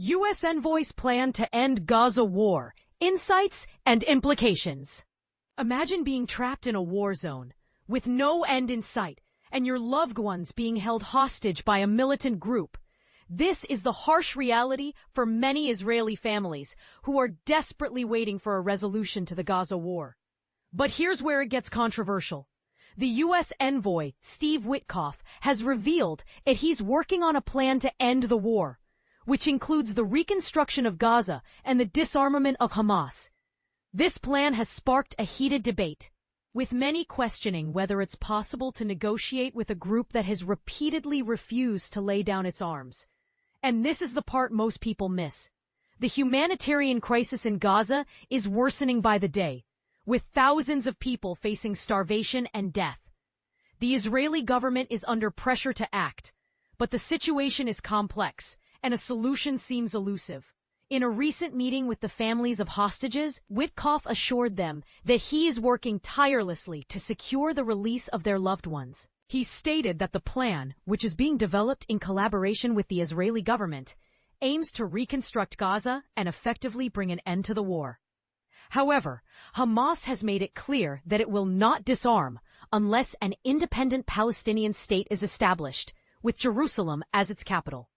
U.S. Envoy's plan to end Gaza war, insights and implications. Imagine being trapped in a war zone, with no end in sight, and your loved ones being held hostage by a militant group. This is the harsh reality for many Israeli families who are desperately waiting for a resolution to the Gaza war. But here's where it gets controversial. The U.S. envoy, Steve Witkoff, has revealed that he's working on a plan to end the war, which includes the reconstruction of Gaza and the disarmament of Hamas. This plan has sparked a heated debate, with many questioning whether it's possible to negotiate with a group that has repeatedly refused to lay down its arms. And this is the part most people miss. The humanitarian crisis in Gaza is worsening by the day, with thousands of people facing starvation and death. The Israeli government is under pressure to act, but the situation is complex, and a solution seems elusive. In a recent meeting with the families of hostages, Witkoff assured them that he is working tirelessly to secure the release of their loved ones. He stated that the plan, which is being developed in collaboration with the Israeli government, aims to reconstruct Gaza and effectively bring an end to the war. However, Hamas has made it clear that it will not disarm unless an independent Palestinian state is established, with Jerusalem as its capital.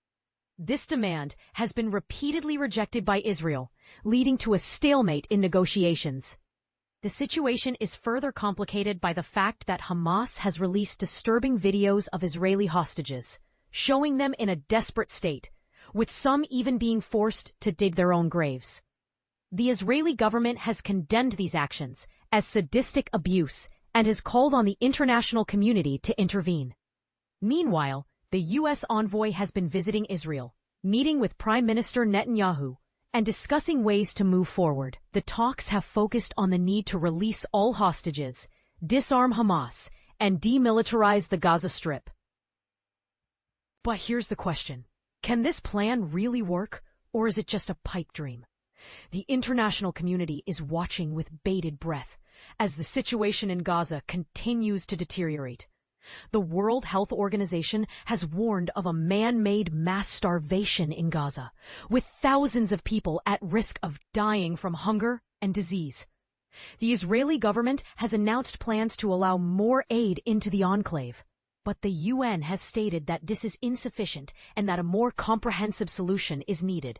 This demand has been repeatedly rejected by Israel, leading to a stalemate in negotiations. The situation is further complicated by the fact that Hamas has released disturbing videos of Israeli hostages, showing them in a desperate state, with some even being forced to dig their own graves. The Israeli government has condemned these actions as sadistic abuse and has called on the international community to intervene. Meanwhile, the U.S. envoy has been visiting Israel, meeting with Prime Minister Netanyahu, and discussing ways to move forward. The talks have focused on the need to release all hostages, disarm Hamas, and demilitarize the Gaza Strip. But here's the question. Can this plan really work, or is it just a pipe dream? The international community is watching with bated breath as the situation in Gaza continues to deteriorate. The World Health Organization has warned of a man-made mass starvation in Gaza, with thousands of people at risk of dying from hunger and disease. The Israeli government has announced plans to allow more aid into the enclave, but the UN has stated that this is insufficient and that a more comprehensive solution is needed.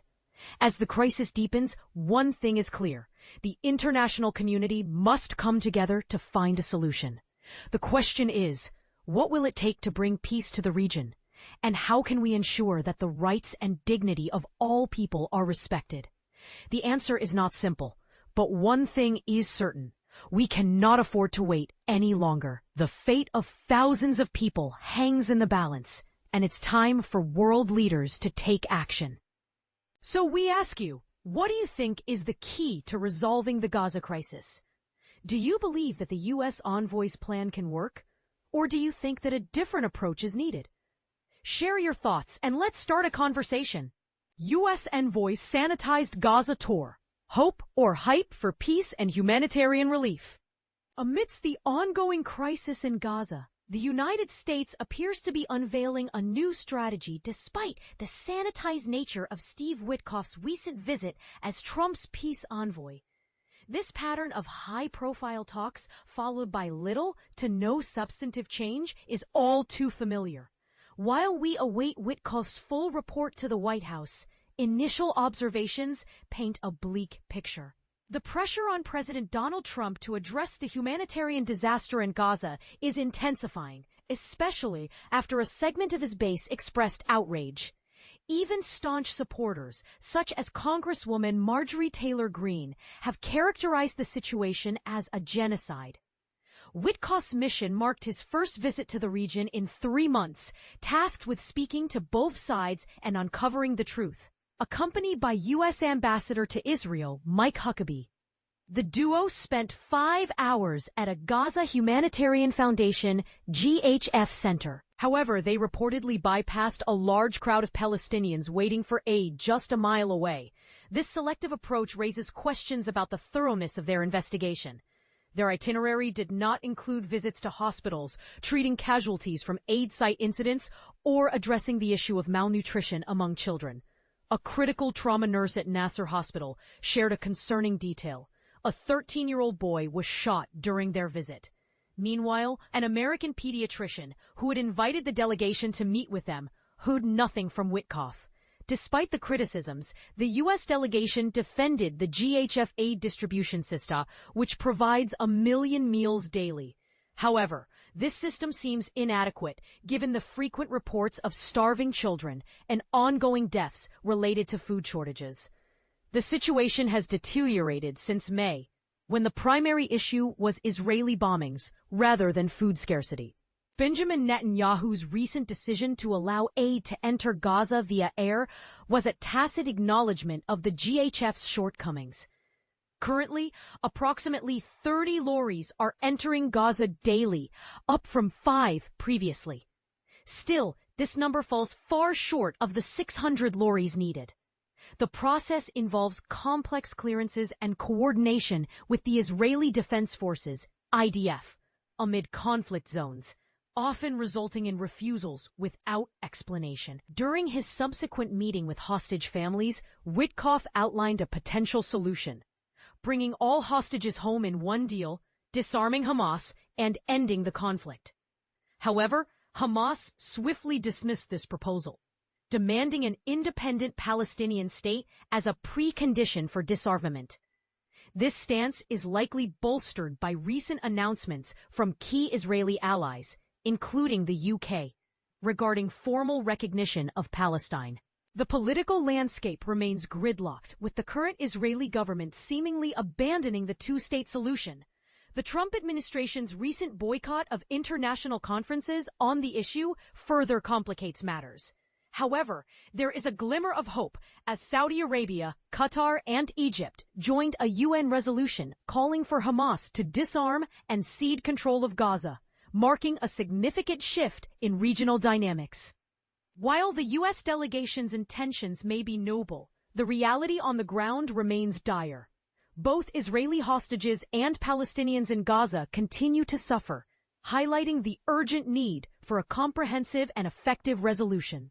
As the crisis deepens, one thing is clear. The international community must come together to find a solution. The question is, what will it take to bring peace to the region? And how can we ensure that the rights and dignity of all people are respected? The answer is not simple, but one thing is certain. We cannot afford to wait any longer. The fate of thousands of people hangs in the balance, and it's time for world leaders to take action. So we ask you, what do you think is the key to resolving the Gaza crisis? Do you believe that the U.S. envoy's plan can work? Or do you think that a different approach is needed? Share your thoughts and let's start a conversation. U.S. Envoy's Sanitized Gaza Tour. Hope or hype for peace and humanitarian relief. Amidst the ongoing crisis in Gaza, the United States appears to be unveiling a new strategy despite the sanitized nature of Steve Witkoff's recent visit as Trump's peace envoy. This pattern of high-profile talks followed by little to no substantive change is all too familiar. While we await Witkoff's full report to the White House, initial observations paint a bleak picture. The pressure on President Donald Trump to address the humanitarian disaster in Gaza is intensifying, especially after a segment of his base expressed outrage. Even staunch supporters, such as Congresswoman Marjorie Taylor Greene, have characterized the situation as a genocide. Witkoff's mission marked his first visit to the region in 3 months, tasked with speaking to both sides and uncovering the truth. Accompanied by U.S. Ambassador to Israel, Mike Huckabee. The duo spent 5 hours at a Gaza Humanitarian Foundation GHF center. However, they reportedly bypassed a large crowd of Palestinians waiting for aid just a mile away. This selective approach raises questions about the thoroughness of their investigation. Their itinerary did not include visits to hospitals, treating casualties from aid site incidents, or addressing the issue of malnutrition among children. a critical trauma nurse at Nasser Hospital, shared a concerning detail. A 13-year-old boy was shot during their visit. Meanwhile, an American pediatrician who had invited the delegation to meet with them heard nothing from Witkoff. Despite the criticisms, the U.S. delegation defended the GHF aid distribution system, which provides 1 million meals daily. However, this system seems inadequate given the frequent reports of starving children and ongoing deaths related to food shortages. The situation has deteriorated since May, when the primary issue was Israeli bombings rather than food scarcity. Benjamin Netanyahu's recent decision to allow aid to enter Gaza via air was a tacit acknowledgement of the GHF's shortcomings. Currently, approximately 30 lorries are entering Gaza daily, up from 5 previously. Still, this number falls far short of the 600 lorries needed. The process involves complex clearances and coordination with the Israeli Defense Forces, IDF, amid conflict zones, often resulting in refusals without explanation. During his subsequent meeting with hostage families, Witkoff outlined a potential solution: bringing all hostages home in one deal, disarming Hamas, and ending the conflict. However, Hamas swiftly dismissed this proposal, demanding an independent Palestinian state as a precondition for disarmament. This stance is likely bolstered by recent announcements from key Israeli allies, including the UK, regarding formal recognition of Palestine. The political landscape remains gridlocked, with the current Israeli government seemingly abandoning the two-state solution. The Trump administration's recent boycott of international conferences on the issue further complicates matters. However, there is a glimmer of hope as Saudi Arabia, Qatar, and Egypt joined a UN resolution calling for Hamas to disarm and cede control of Gaza, marking a significant shift in regional dynamics. While the U.S. delegation's intentions may be noble, the reality on the ground remains dire. Both Israeli hostages and Palestinians in Gaza continue to suffer, highlighting the urgent need for a comprehensive and effective resolution.